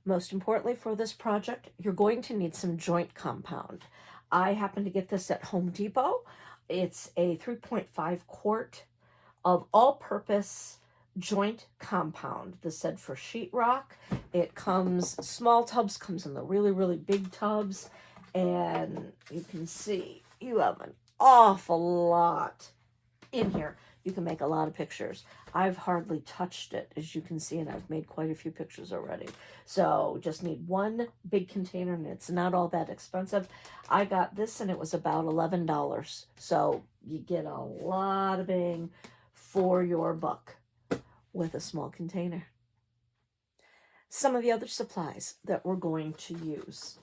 Most importantly for this project, you're going to need some joint compound. I happen to get this at Home Depot. It's a 3.5 quart of all-purpose joint compound. This said for sheetrock. It comes, small tubs, comes in the really, really big tubs. And you can see you have an awful lot in here. You can make a lot of pictures. I've hardly touched it, as you can see, and I've made quite a few pictures already. So just need one big container, and it's not all that expensive. I got this, and it was about $11. So you get a lot of bang for your buck with a small container. Some of the other supplies that we're going to use.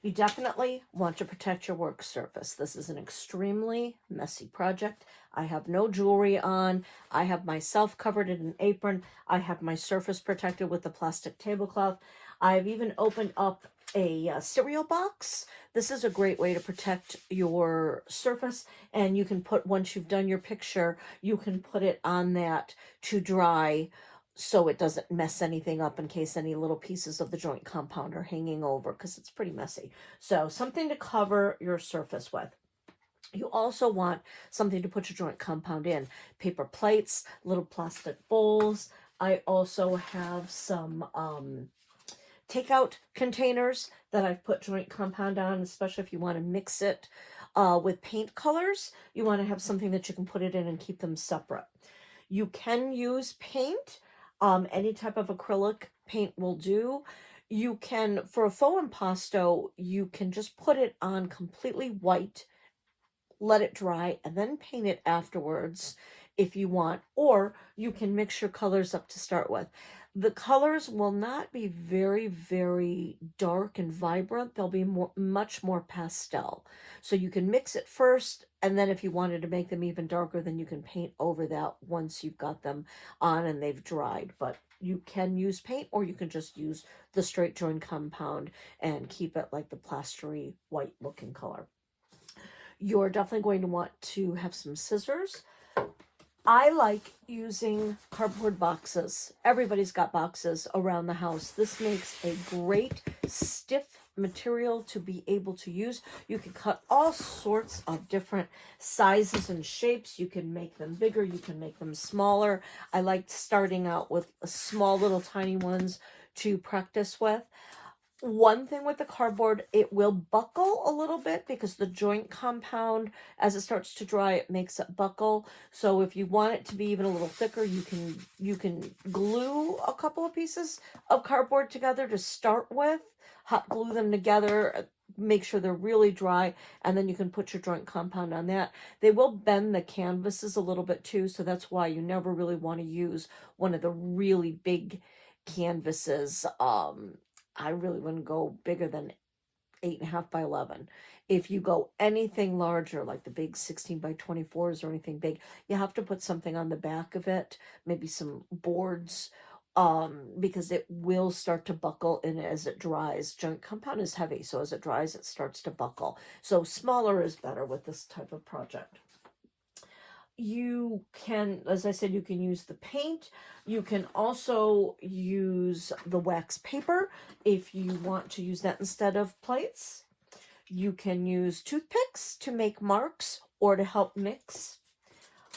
You definitely want to protect your work surface. This is an extremely messy project. I have no jewelry on. I have myself covered in an apron. I have my surface protected with the plastic tablecloth. I've even opened up a cereal box. This is a great way to protect your surface, and you can put, once you've done your picture, you can put it on that to dry so it doesn't mess anything up in case any little pieces of the joint compound are hanging over, because it's pretty messy. So something to cover your surface with. You also want something to put your joint compound in. Paper plates, little plastic bowls. I also have some takeout containers that I've put joint compound on, especially if you want to mix it with paint colors. You want to have something that you can put it in and keep them separate. You can use paint. Any type of acrylic paint will do. You can, for a faux impasto, you can just put it on completely white, let it dry, and then paint it afterwards if you want. Or you can mix your colors up to start with. The colors will not be very, very dark and vibrant. They'll be much more pastel. So you can mix it first, and then if you wanted to make them even darker, then you can paint over that once you've got them on and they've dried. But you can use paint, or you can just use the straight joint compound and keep it like the plastery white looking color. You're definitely going to want to have some scissors. I like using cardboard boxes. Everybody's got boxes around the house. This makes a great stiff material to be able to use. You can cut all sorts of different sizes and shapes. You can make them bigger. You can make them smaller. I like starting out with small little tiny ones to practice with. One thing with the cardboard, it will buckle a little bit because the joint compound, as it starts to dry, it makes it buckle. So if you want it to be even a little thicker, you can glue a couple of pieces of cardboard together to start with. Hot glue them together, make sure they're really dry, and then you can put your joint compound on that. They will bend the canvases a little bit too, so that's why you never really want to use one of the really big canvases. I really wouldn't go bigger than 8.5 by 11. If you go anything larger, like the big 16 by 24s or anything big, you have to put something on the back of it, maybe some boards, because it will start to buckle in as it dries. Joint compound is heavy, so as it dries, it starts to buckle. So smaller is better with this type of project. You can, as I said, you can use the paint. You can also use the wax paper if you want to use that instead of plates. You can use toothpicks to make marks or to help mix.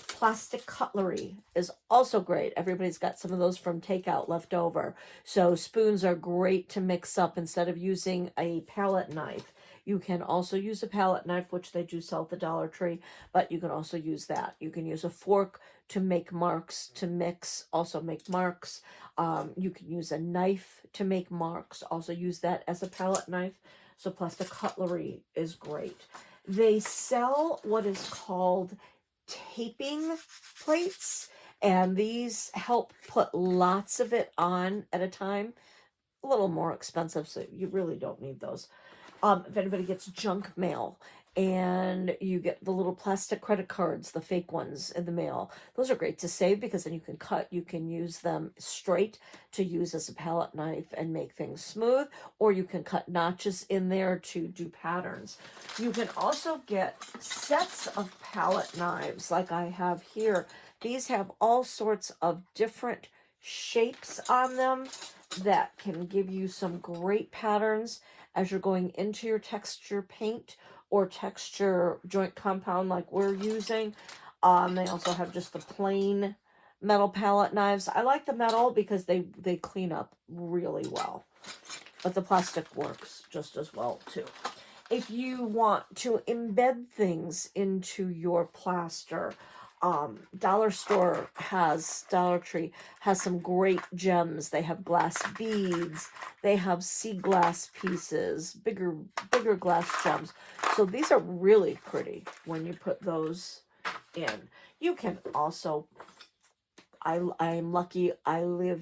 Plastic cutlery is also great. Everybody's got some of those from takeout left over. So spoons are great to mix up instead of using a palette knife. You can also use a palette knife, which they do sell at the Dollar Tree, but you can also use that. You can use a fork to make marks, to mix, also make marks. You can use a knife to make marks, also use that as a palette knife. So plastic cutlery is great. They sell what is called taping plates, and these help put lots of it on at a time. A little more expensive, so you really don't need those. If anybody gets junk mail and you get the little plastic credit cards, the fake ones in the mail, those are great to save because then you can use them straight to use as a palette knife and make things smooth, or you can cut notches in there to do patterns. You can also get sets of palette knives like I have here. These have all sorts of different shapes on them. that can give you some great patterns as you're going into your texture paint or texture joint compound like we're using. They also have just the plain metal palette knives. I like the metal because they clean up really well, but the plastic works just as well too. If you want to embed things into your plaster, Dollar Tree has some great gems. They have glass beads, they have sea glass pieces, bigger glass gems. So these are really pretty when you put those in. You can also, I'm lucky, I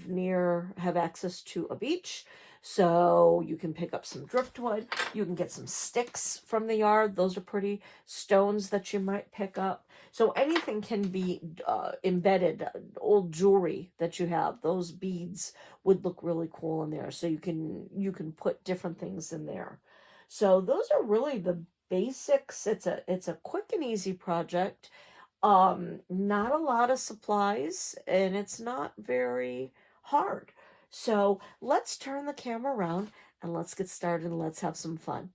have access to a beach. So you can pick up some driftwood. You can get some sticks from the yard. Those are pretty. Stones that you might pick up. So anything can be embedded. Old jewelry that you have, those beads would look really cool in there. So you can put different things in there. So those are really the basics. It's a quick and easy project. Not a lot of supplies, and it's not very hard. So let's turn the camera around and let's get started and let's have some fun.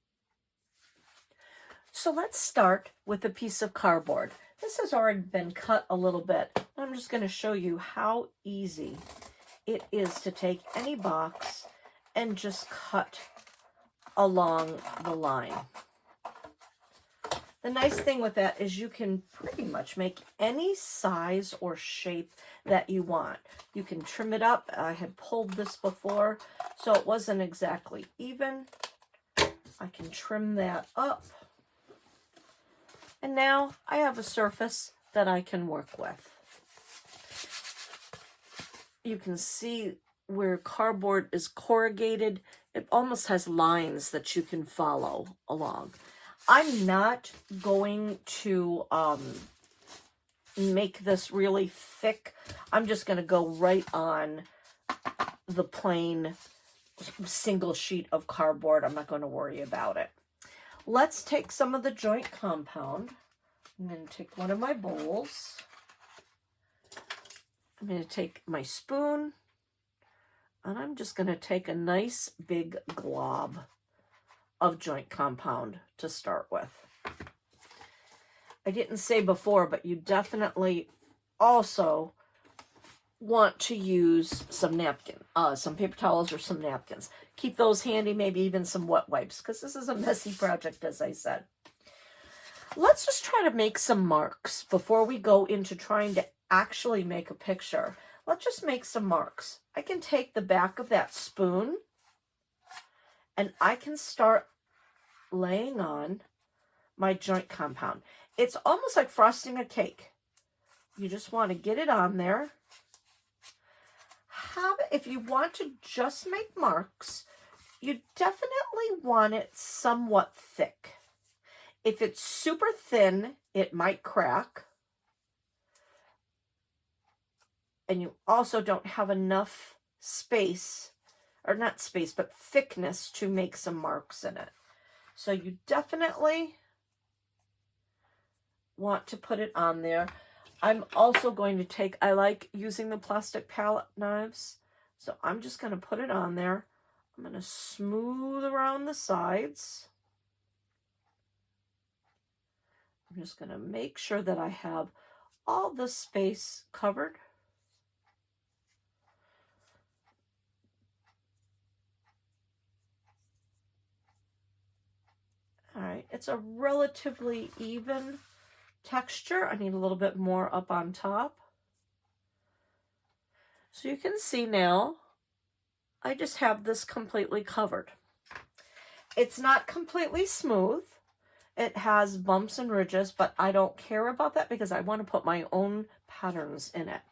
So let's start with a piece of cardboard. This has already been cut a little bit. I'm just going to show you how easy it is to take any box and just cut along the line. The nice thing with that is you can pretty much make any size or shape that you want. You can trim it up. I had pulled this before, so it wasn't exactly even. I can trim that up. And now I have a surface that I can work with. You can see where cardboard is corrugated. It almost has lines that you can follow along. I'm not going to make this really thick. I'm just going to go right on the plain single sheet of cardboard. I'm not going to worry about it. Let's take some of the joint compound. I'm going to take one of my bowls. I'm going to take my spoon. And I'm just going to take a nice big glob of joint compound to start with. I didn't say before, but you definitely also want to use some paper towels or some napkins. Keep those handy, maybe even some wet wipes, because this is a messy project, as I said. Let's just try to make some marks before we go into trying to actually make a picture. Let's just make some marks. I can take the back of that spoon and I can start laying on my joint compound. It's almost like frosting a cake. You just want to get it on there. If you want to just make marks, you definitely want it somewhat thick. If it's super thin, it might crack. And you also don't have enough space, or not space, but thickness to make some marks in it. So you definitely want to put it on there. I'm also going to take, I like using the plastic palette knives. So I'm just going to put it on there. I'm going to smooth around the sides. I'm just going to make sure that I have all the space covered. All right, it's a relatively even texture. I need a little bit more up on top. So you can see now, I just have this completely covered. It's not completely smooth. It has bumps and ridges, but I don't care about that because I want to put my own patterns in it.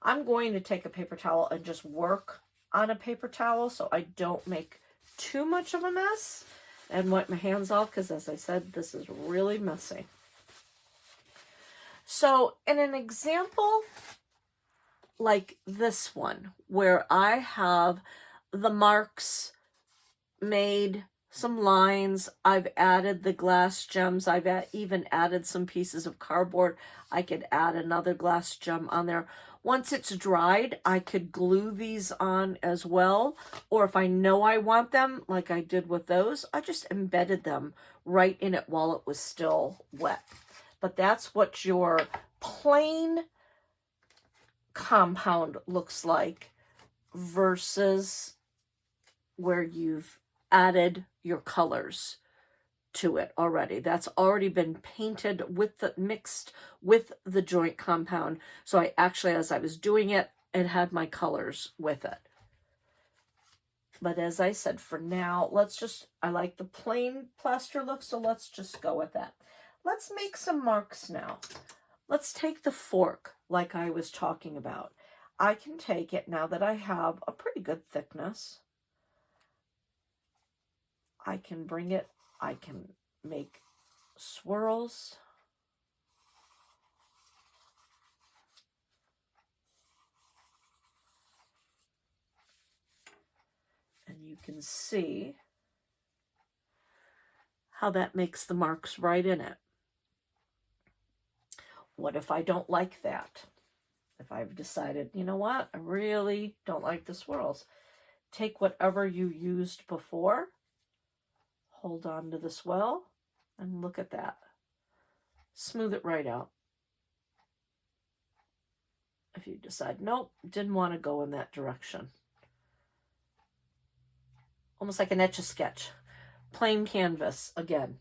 I'm going to take a paper towel and just work on a paper towel so I don't make too much of a mess and wipe my hands off because, as I said, this is really messy. So in an example like this one, where I have the marks made, some lines, I've added the glass gems, I've even added some pieces of cardboard. I could add another glass gem on there. Once it's dried, I could glue these on as well. Or if I know I want them, like I did with those, I just embedded them right in it while it was still wet. But that's what your plain compound looks like versus where you've added your colors to it already. That's already been painted with the mixed with the joint compound. So I actually, as I was doing it, it had my colors with it. But as I said, for now, I like the plain plaster look, so let's just go with that. Let's make some marks now. Let's take the fork like I was talking about. I can take it now that I have a pretty good thickness. I can bring it, I can make swirls. And you can see how that makes the marks right in it. What if I don't like that? If I've decided, you know what, I really don't like the swirls. Take whatever you used before, hold on to the swirl, and look at that. Smooth it right out. If you decide, nope, didn't want to go in that direction. Almost like an Etch-a-Sketch. Plain canvas again.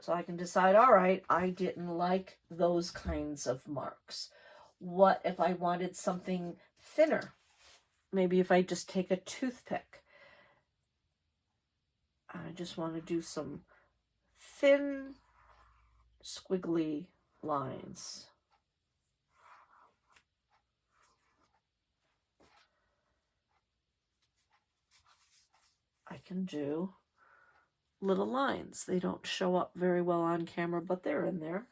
So I can decide, all right, I didn't like those kinds of marks. What if I wanted something thinner? Maybe if I just take a toothpick. I just want to do some thin, squiggly lines. I can do little lines. They don't show up very well on camera, but they're in there.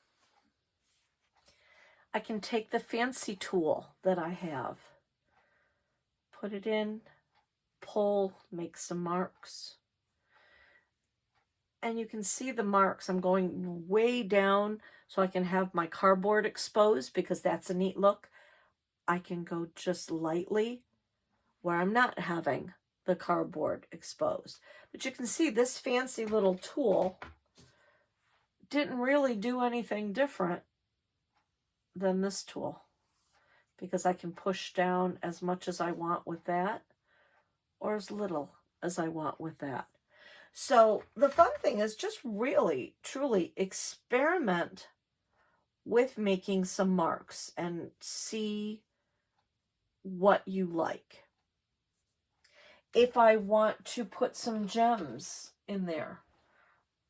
I can take the fancy tool that I have, put it in, pull, make some marks. And you can see the marks. I'm going way down so I can have my cardboard exposed because that's a neat look. I can go just lightly where I'm not having the cardboard exposed. But you can see this fancy little tool didn't really do anything different than this tool because I can push down as much as I want with that or as little as I want with that. So the fun thing is just really, truly experiment with making some marks and see what you like. If I want to put some gems in there,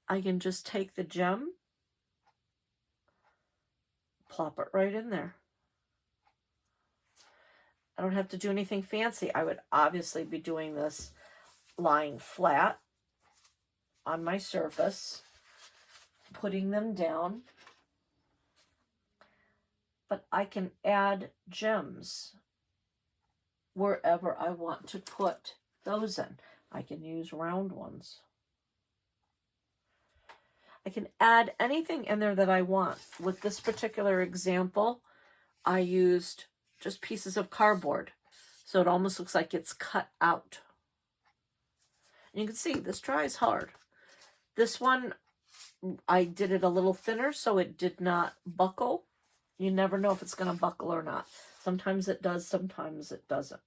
I can just take the gem, plop it right in there. I don't have to do anything fancy. I would obviously be doing this lying flat on my surface, putting them down, but I can add gems wherever I want to put those in. I can use round ones. I can add anything in there that I want. With this particular example, I used just pieces of cardboard, so it almost looks like it's cut out. And you can see this dries hard. This one, I did it a little thinner so it did not buckle. You never know if it's going to buckle or not. Sometimes it does, sometimes it doesn't.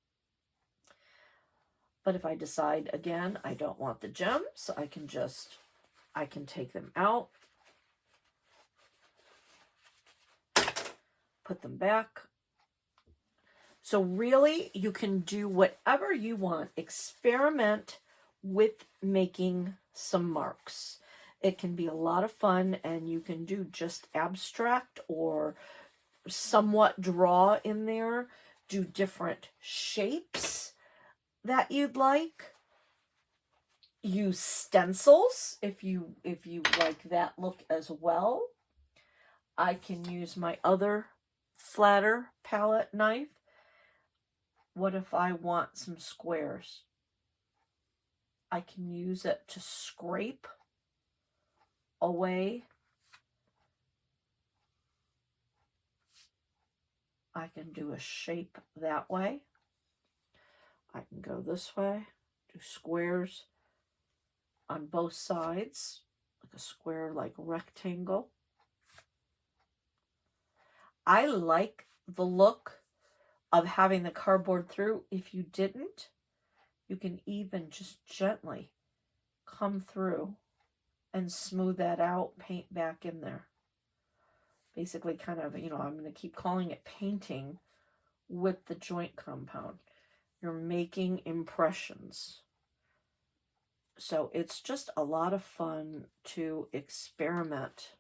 But if I decide, again, I don't want the gems, I can take them out, put them back. So really, you can do whatever you want. Experiment with making some marks. It can be a lot of fun, and you can do just abstract or somewhat draw in there. Do different shapes that you'd like. Use stencils if you like that look as well. I can use my other flatter palette knife. What if I want some squares? I can use it to scrape away I can do a shape that way. I can go this way, do squares on both sides, like a square, like rectangle. I like the look of having the cardboard through. If you didn't, you can even just gently come through and smooth that out, paint back in there. Basically kind of, you know, I'm going to keep calling it painting with the joint compound. You're making impressions. So it's just a lot of fun to experiment.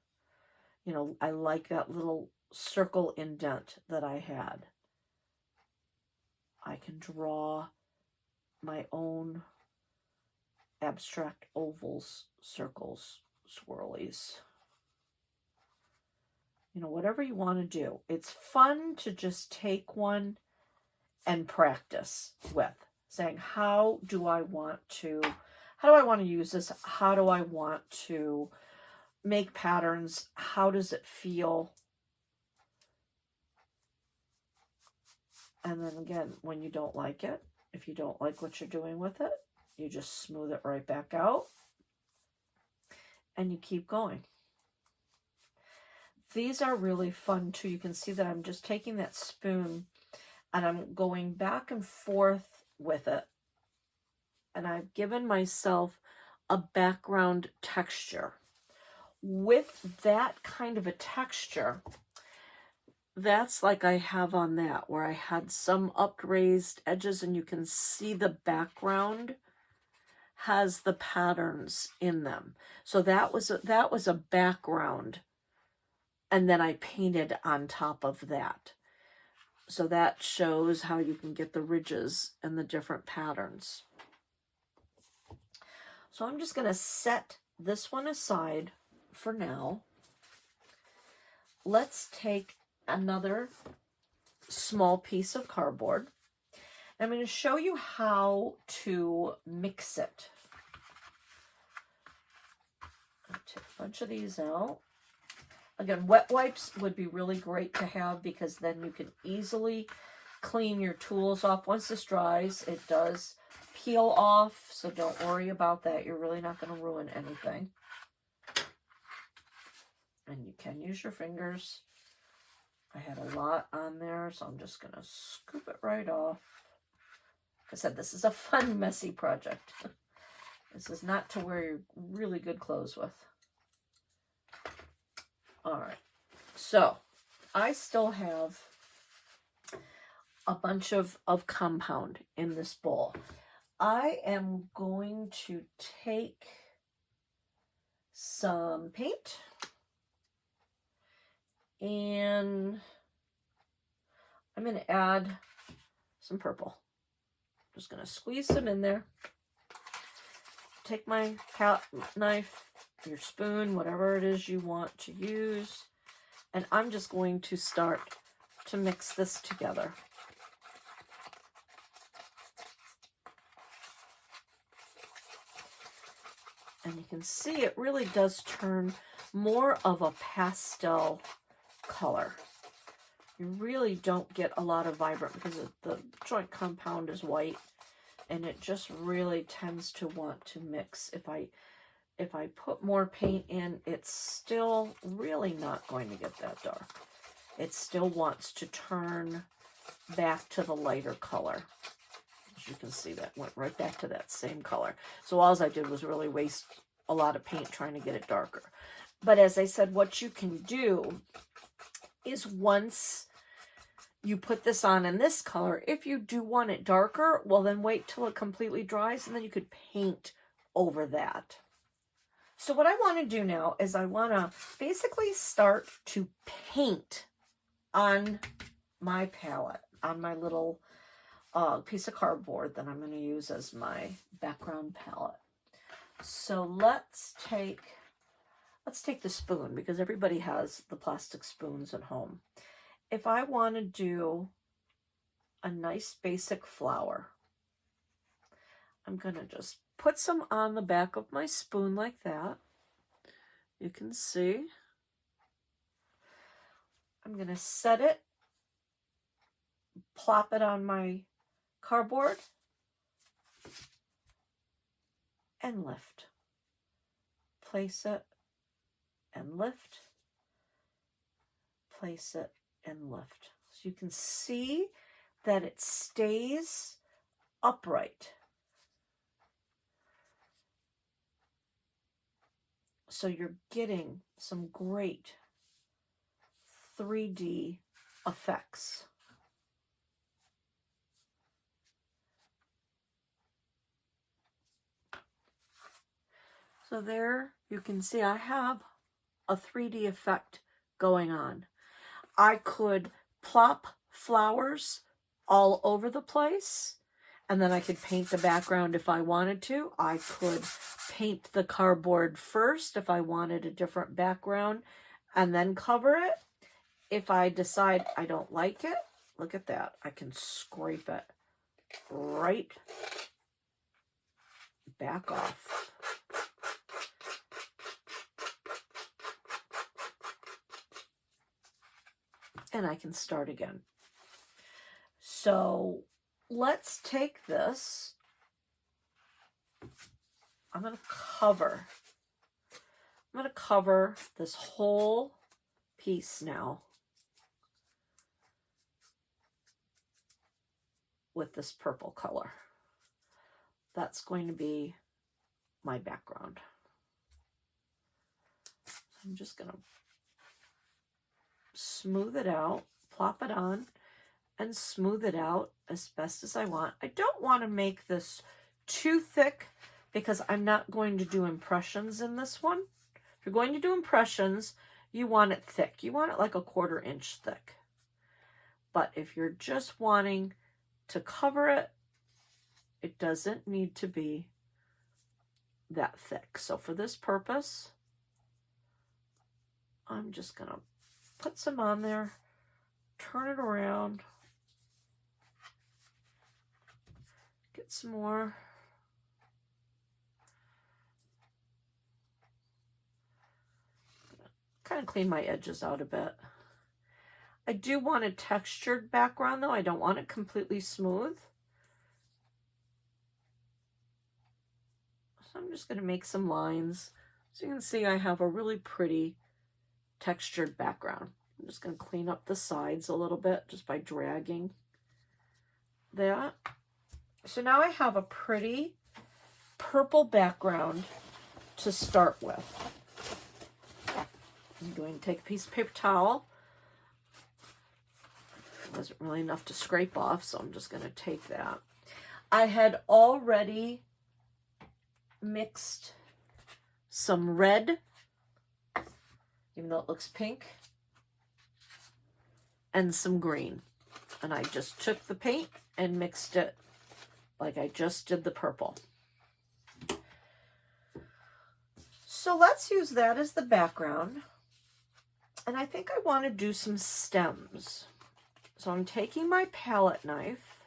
You know, I like that little circle indent that I had. I can draw my own abstract ovals, circles, swirlies. You know, whatever you want to do. It's fun to just take one and practice with, saying, how do I want to use this? How do I want to make patterns? How does it feel? And then again, when you don't like it, if you don't like what you're doing with it, you just smooth it right back out and you keep going. These are really fun too. You can see that I'm just taking that spoon and I'm going back and forth with it. And I've given myself a background texture. With that kind of a texture, that's like I have on that, where I had some upraised edges and you can see the background has the patterns in them. So that was a background, and then I painted on top of that. So that shows how you can get the ridges and the different patterns. So I'm just going to set this one aside for now. Let's take another small piece of cardboard. I'm going to show you how to mix it. I'll take a bunch of these out. Again, wet wipes would be really great to have because then you can easily clean your tools off. Once this dries, it does peel off, so don't worry about that. You're really not going to ruin anything. And you can use your fingers. I had a lot on there, so I'm just going to scoop it right off. Like I said, this is a fun, messy project. This is not to wear your really good clothes with. All right, so I still have a bunch of compound in this bowl. I am going to take some paint and I'm going to add some purple. Just going to squeeze some in there. Take my palette knife, your spoon, whatever it is you want to use, and I'm just going to start to mix this together. And you can see it really does turn more of a pastel color. You really don't get a lot of vibrant because the joint compound is white, and it just really tends to want to mix. If I put more paint in, it's still really not going to get that dark. It still wants to turn back to the lighter color. As you can see, that went right back to that same color. So all I did was really waste a lot of paint trying to get it darker. But as I said, what you can do is once you put this on in this color, if you do want it darker, well then wait till it completely dries and then you could paint over that. So what I want to do now is I want to basically start to paint on my palette, on my little piece of cardboard that I'm going to use as my background palette. So let's take the spoon, because everybody has the plastic spoons at home. If I want to do a nice basic flower, I'm going to just put some on the back of my spoon like that. You can see. I'm going to set it plop it on my cardboard, and lift. Place it and lift. Place it and lift. So you can see that it stays upright. So you're getting some great 3D effects. So there you can see I have a 3D effect going on. I could plop flowers all over the place, and then I could paint the background if I wanted to. I could paint the cardboard first if I wanted a different background, and then cover it. If I decide I don't like it, look at that. I can scrape it right back off. And I can start again. So let's take this. I'm going to cover this whole piece now with this purple color. That's going to be my background. I'm just going to smooth it out, plop it on, and smooth it out as best as I want. I don't want to make this too thick because I'm not going to do impressions in this one. If you're going to do impressions, you want it thick. You want it like a 1/4 inch thick. But if you're just wanting to cover it, it doesn't need to be that thick. So for this purpose, I'm just going to put some on there, turn it around, get some more. Kind of clean my edges out a bit. I do want a textured background though. I don't want it completely smooth. So I'm just going to make some lines. So you can see I have a really pretty textured background. I'm just going to clean up the sides a little bit just by dragging that. So now I have a pretty purple background to start with. I'm going to take a piece of paper towel. It wasn't really enough to scrape off, so I'm just going to take that. I had already mixed some red, even though it looks pink, and some green. And I just took the paint and mixed it like I just did the purple. So let's use that as the background. And I think I want to do some stems. So I'm taking my palette knife.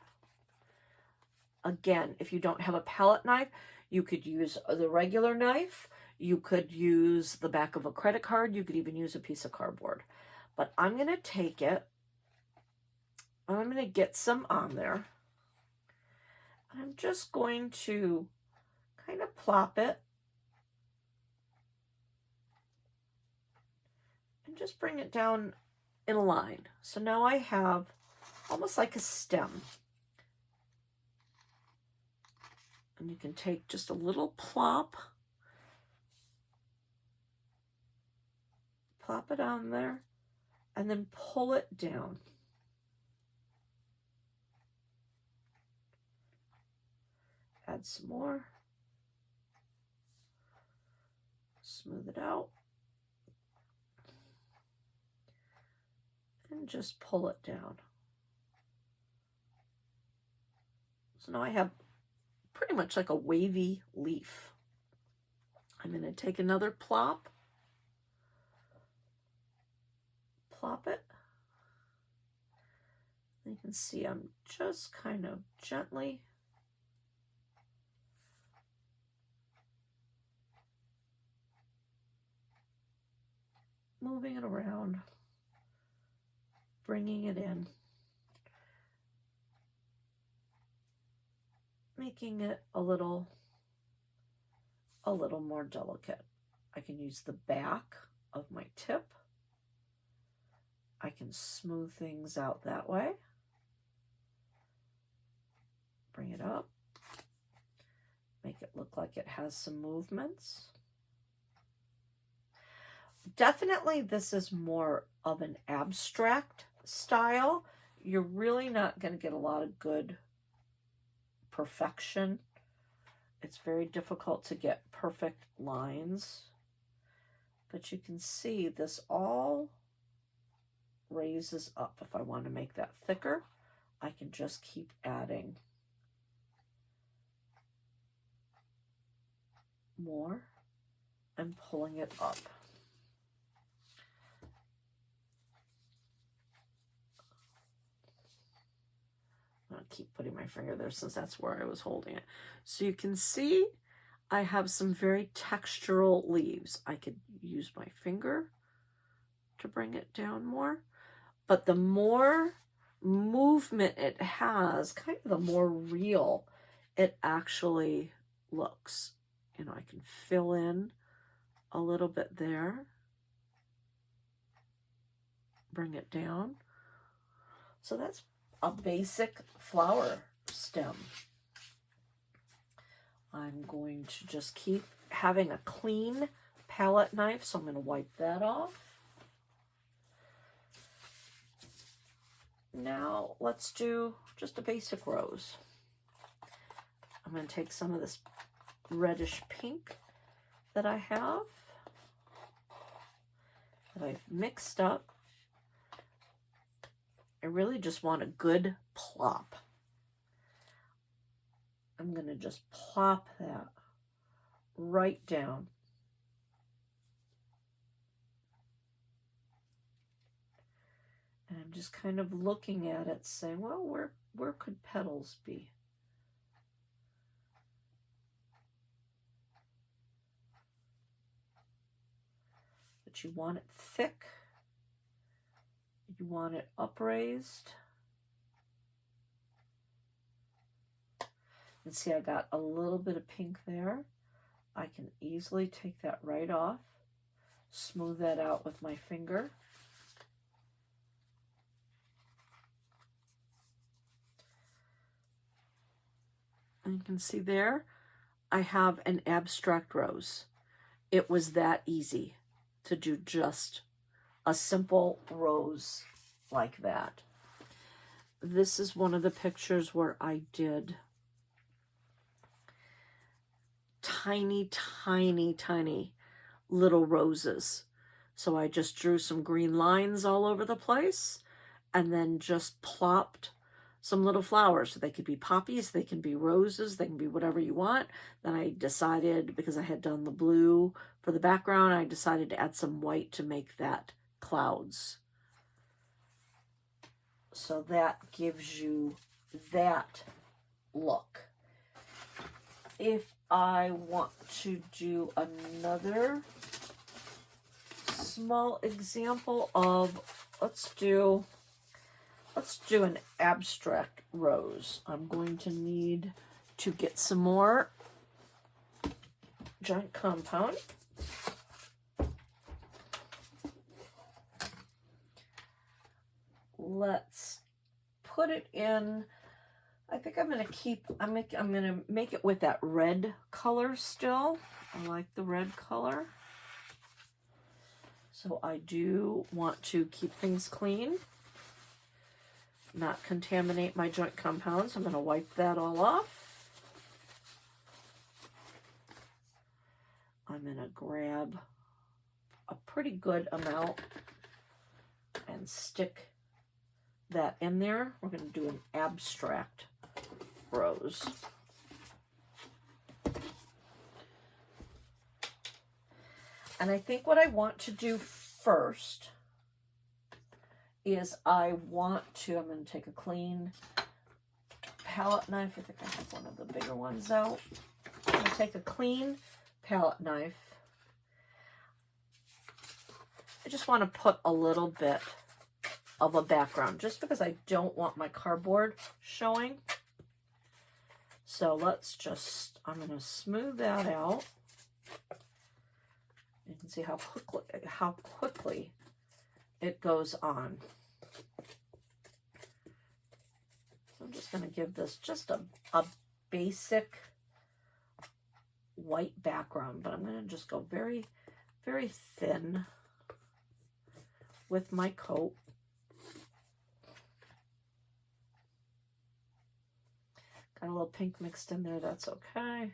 Again, if you don't have a palette knife, you could use the regular knife. You could use the back of a credit card. You could even use a piece of cardboard. But I'm going to take it. I'm going to get some on there. I'm just going to kind of plop it. And just bring it down in a line. So now I have almost like a stem. And you can take just a little plop it on there, and then pull it down. Add some more. Smooth it out. And just pull it down. So now I have pretty much like a wavy leaf. I'm going to take another plop it. You can see I'm just kind of gently moving it around, bringing it in. making it a little more delicate. I can use the back of my tip. I can smooth things out that way. Bring it up. Make it look like it has some movements. Definitely this is more of an abstract style. You're really not going to get a lot of good perfection. It's very difficult to get perfect lines. But you can see this all raises up. If I want to make that thicker, I can just keep adding more and pulling it up. I'm going to keep putting my finger there since that's where I was holding it. So you can see I have some very textural leaves. I could use my finger to bring it down more. But the more movement it has, kind of the more real it actually looks. You know, I can fill in a little bit there. Bring it down. So that's a basic flower stem. I'm going to just keep having a clean palette knife, so I'm going to wipe that off. Now let's do just a basic rose. I'm going to take some of this reddish pink that I have, that I've mixed up. I really just want a good plop. I'm going to just plop that right down. And I'm just kind of looking at it saying, well, where could petals be? But you want it thick. You want it upraised. And see, I got a little bit of pink there. I can easily take that right off, smooth that out with my finger. And you can see there, I have an abstract rose. It was that easy to do just a simple rose like that. This is one of the pictures where I did tiny, tiny, tiny little roses. So I just drew some green lines all over the place and then just plopped some little flowers. So they could be poppies, they can be roses, they can be whatever you want. Then I decided, because I had done the blue for the background, I decided to add some white to make that clouds. So that gives you that look. If I want to do another small example of, let's do an abstract rose. I'm going to need to get some more giant compound. Let's put it in. I think I'm going to keep, I'm going to make it with that red color still. I like the red color. So I do want to keep things clean, not contaminate my joint compounds. I'm going to wipe that all off. I'm going to grab a pretty good amount and stick that in there. We're going to do an abstract rose. And I think what I want to do first is I'm going to take a clean palette knife. I think I have one of the bigger ones out. I'm going to take a clean palette knife. I just want to put a little bit of a background just because I don't want my cardboard showing. So let's just, I'm going to smooth that out. You can see how quickly it goes on. So I'm just going to give this just a basic white background, but I'm going to just go very, very thin with my coat. Got a little pink mixed in there, that's okay.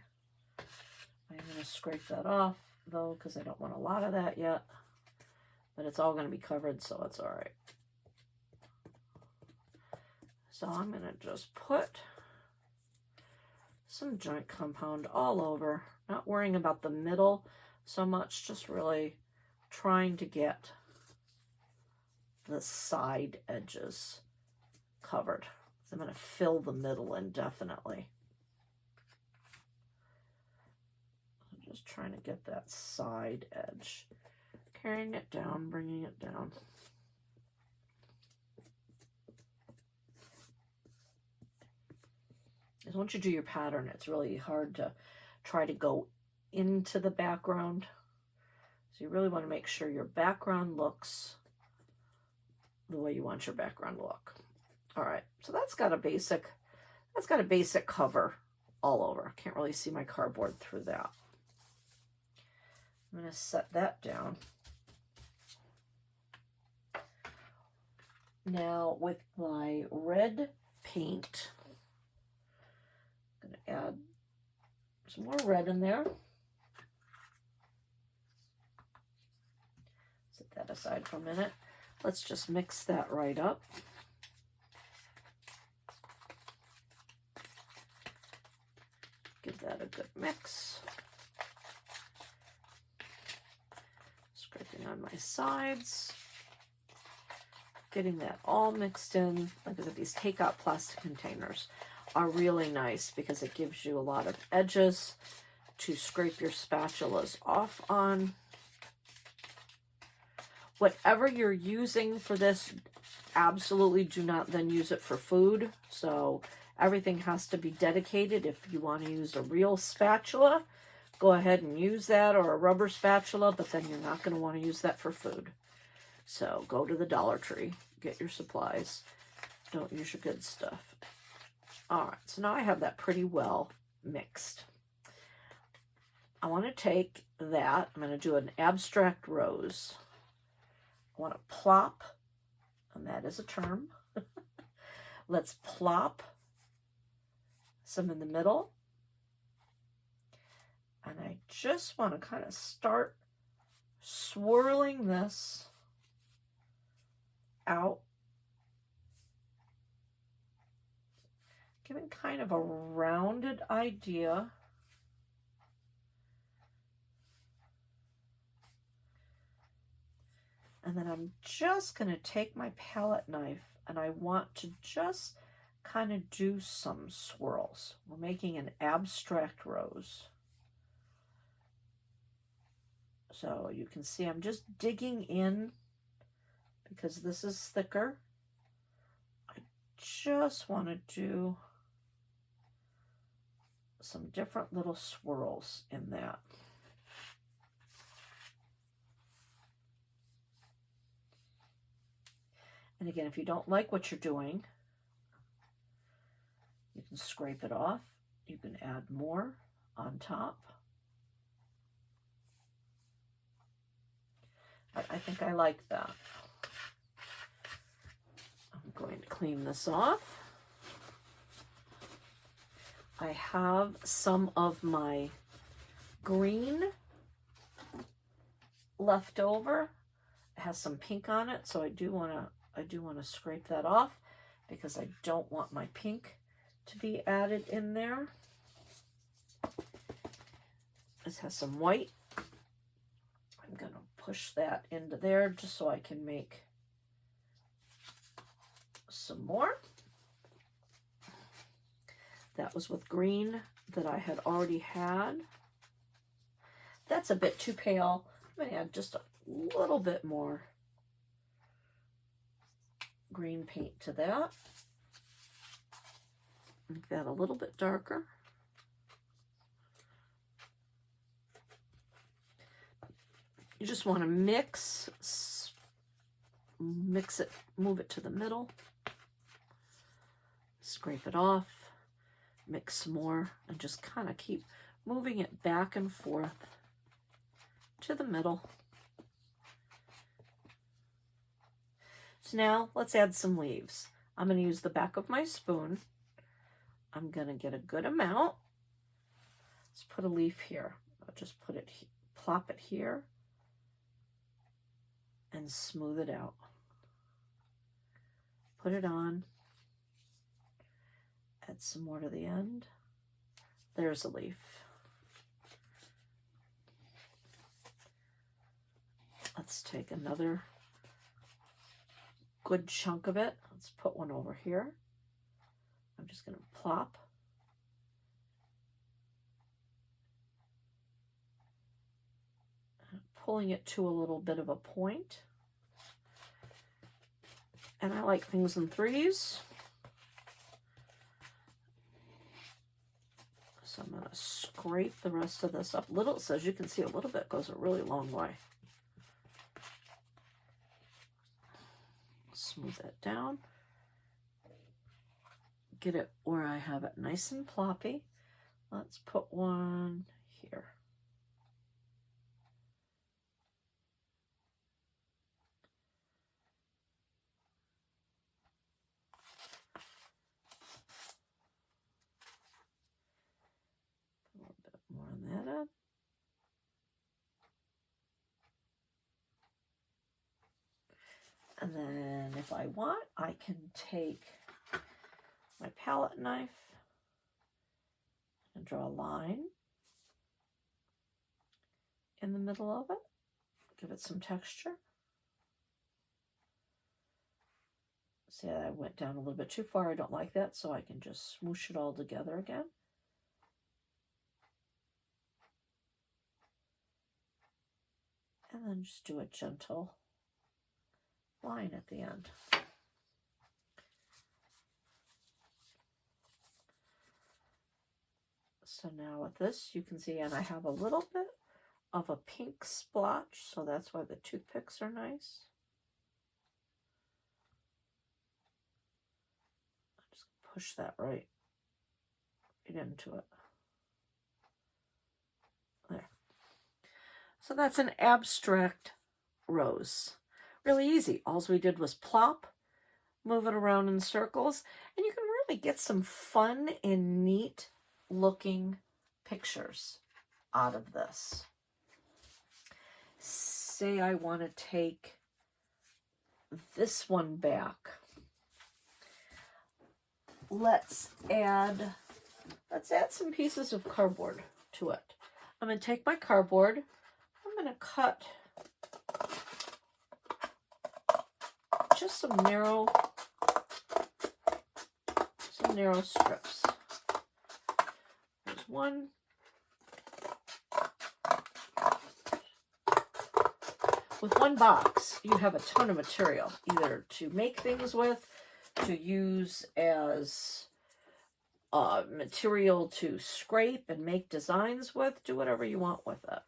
I'm going to scrape that off though, because I don't want a lot of that yet, but it's all going to be covered, so it's all right. So I'm going to just put some joint compound all over, not worrying about the middle so much, just really trying to get the side edges covered. So I'm going to fill the middle in definitely. I'm just trying to get that side edge, carrying it down, bringing it down. Because once you do your pattern, it's really hard to try to go into the background. So you really want to make sure your background looks the way you want your background to look. All right, so that's got a basic cover all over. Can't really see my cardboard through that. I'm going to set that down. Now with my red paint, I'm going to add some more red in there. Set that aside for a minute. Let's just mix that right up. Give that a good mix. Scraping on my sides. Getting that all mixed in. Like I said, these takeout plastic containers are really nice because it gives you a lot of edges to scrape your spatulas off on. Whatever you're using for this, absolutely do not then use it for food. So everything has to be dedicated. If you want to use a real spatula, go ahead and use that, or a rubber spatula, but then you're not going to want to use that for food. So go to the Dollar Tree, get your supplies. Don't use your good stuff. All right, so now I have that pretty well mixed. I want to take that, I'm going to do an abstract rose. I want to plop, and that is a term. Let's plop some in the middle. And I just want to kind of start swirling this out, giving kind of a rounded idea. And then I'm just going to take my palette knife and I want to just kind of do some swirls. We're making an abstract rose. So you can see I'm just digging in because this is thicker. I just want to do some different little swirls in that. And again, if you don't like what you're doing, you can scrape it off. You can add more on top. I think I like that. I'm going to clean this off. I have some of my green left over. It has some pink on it, so I do want to scrape that off because I don't want my pink to be added in there. This has some white. I'm going to push that into there just so I can make some more. That was with green that I had already had. That's a bit too pale. I'm going to add just a little bit more green paint to that. Make that a little bit darker. You just want to mix it, move it to the middle, scrape it off, mix some more, and just kind of keep moving it back and forth to the middle. So now let's add some leaves. I'm going to use the back of my spoon. I'm going to get a good amount. Let's put a leaf here. I'll just put it, plop it here, and smooth it out. Put it on. Add some more to the end. There's a leaf. Let's take another good chunk of it. Let's put one over here. I'm just going to plop. Pulling it to a little bit of a point. And I like things in threes. So I'm going to scrape the rest of this up. Little, so as you can see, a little bit goes a really long way. Smooth that down. Get it where I have it nice and ploppy. Let's put one here. A little bit more on that end. And then if I want, I can take my palette knife and draw a line in the middle of it. Give it some texture. See, I went down a little bit too far. I don't like that, so I can just smoosh it all together again. And then just do a gentle line at the end. So now with this, you can see, and I have a little bit of a pink splotch, so that's why the toothpicks are nice. Just push that right into it. There. So that's an abstract rose. Really easy. All we did was plop, move it around in circles, and you can really get some fun and neat looking pictures out of this. Say I want to take this one back. Let's add some pieces of cardboard to it. I'm going to take my cardboard. I'm going to cut just some narrow strips. There's one. With one box, you have a ton of material, either to make things with, to use as material to scrape and make designs with. Do whatever you want with it.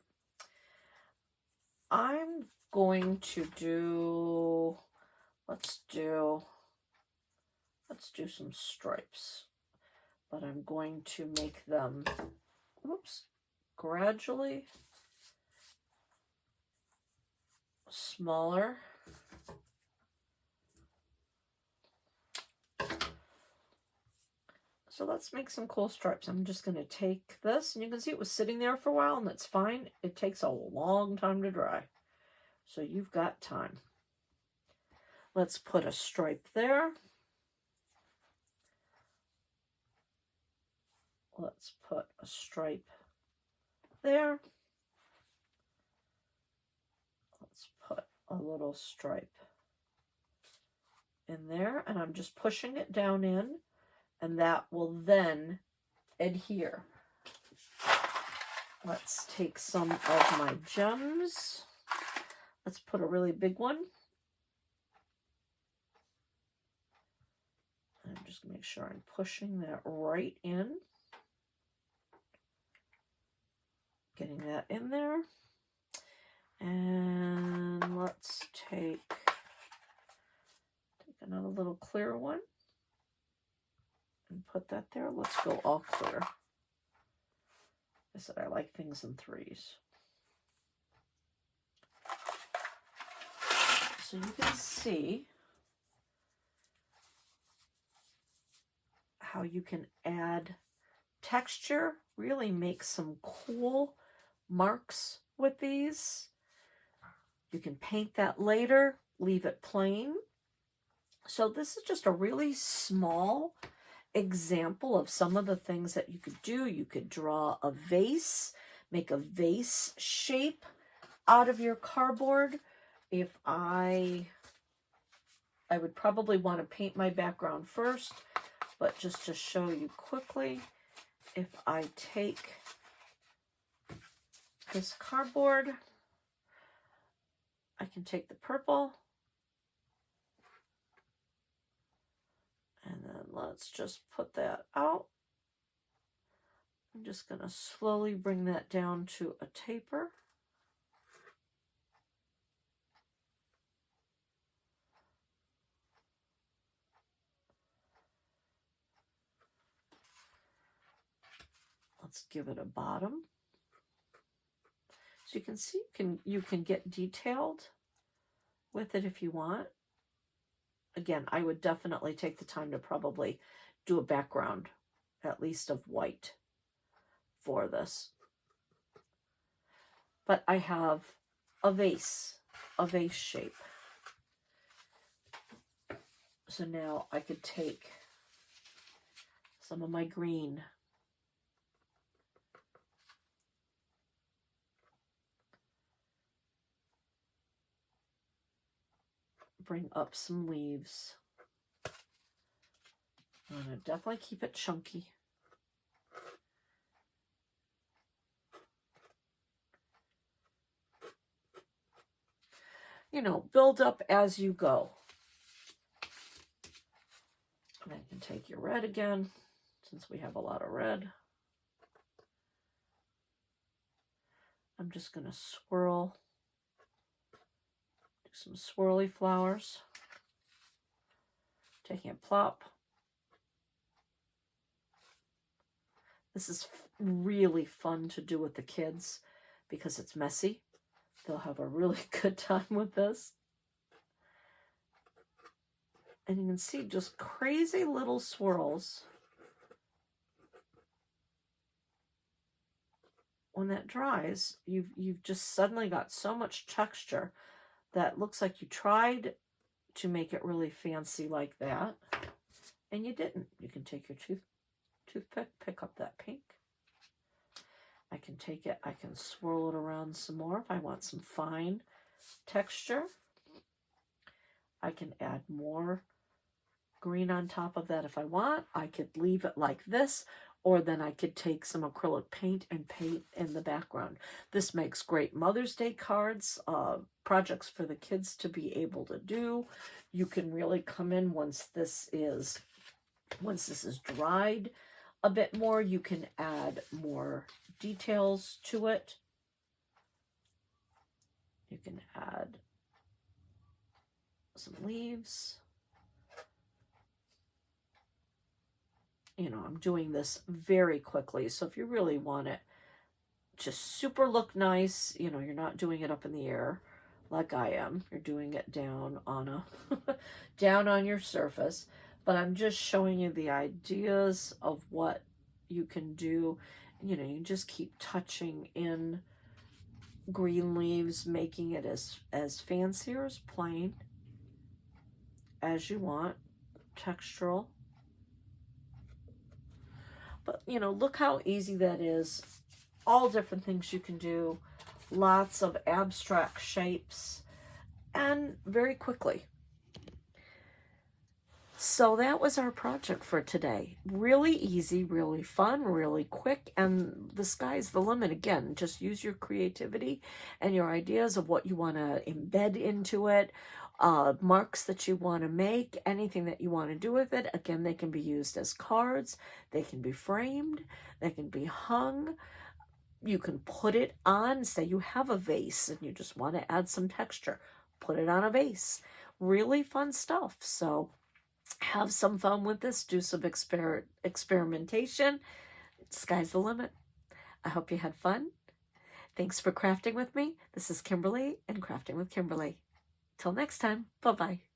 I'm going to do, let's do some stripes, but I'm going to make them, gradually smaller. So let's make some cool stripes. I'm just going to take this, and you can see it was sitting there for a while, and that's fine. It takes a long time to dry, so you've got time. Let's put a stripe there. Let's put a stripe there. Let's put a little stripe in there, and I'm just pushing it down in, and that will then adhere. Let's take some of my gems. Let's put a really big one. I'm just going to make sure I'm pushing that right in. Getting that in there. And let's take another little clear one and put that there. Let's go all clear. I said I like things in threes. So you can see how you can add texture, really make some cool marks with these. You can paint that later, leave it plain. So this is just a really small example of some of the things that you could do. You could draw a vase, make a vase shape out of your cardboard. If I would probably want to paint my background first, but just to show you quickly, if I take this cardboard, I can take the purple, and then let's just put that out. I'm just going to slowly bring that down to a taper. Let's give it a bottom. So you can see you can get detailed with it if you want. Again, I would definitely take the time to probably do a background, at least of white, for this. But I have a vase shape. So now I could take some of my green, bring up some leaves. I'm going to definitely keep it chunky. You know, build up as you go. And then you can take your red again, since we have a lot of red. I'm just going to swirl. Do some swirly flowers. Taking a plop. This is really fun to do with the kids because it's messy. They'll have a really good time with this. And you can see just crazy little swirls. When that dries, you've just suddenly got so much texture that looks like you tried to make it really fancy like that, and you didn't. You can take your toothpick, pick up that pink. I can take it, I can swirl it around some more if I want some fine texture. I can add more green on top of that if I want. I could leave it like this, or then I could take some acrylic paint and paint in the background. This makes great Mother's Day cards, projects for the kids to be able to do. You can really come in once this is dried a bit more, you can add more details to it. You can add some leaves. You know, I'm doing this very quickly, so if you really want it just super look nice, you know, you're not doing it up in the air like I am. You're doing it down on a down on your surface. But I'm just showing you the ideas of what you can do. You know, you just keep touching in green leaves, making it as fancy or as plain as you want, textural. But, you know, look how easy that is. All different things you can do. Lots of abstract shapes. And very quickly. So that was our project for today. Really easy, really fun, really quick. And the sky's the limit again. Just use your creativity and your ideas of what you want to embed into it. Marks that you want to make, anything that you want to do with it. Again, they can be used as cards, they can be framed, they can be hung. You can put it on, say you have a vase and you just want to add some texture, put it on a vase. Really fun stuff. So have some fun with this, do some experimentation. Sky's the limit. I hope you had fun. Thanks for crafting with me. This is Kimberly and Crafting with Kimberly. Till next time, bye-bye.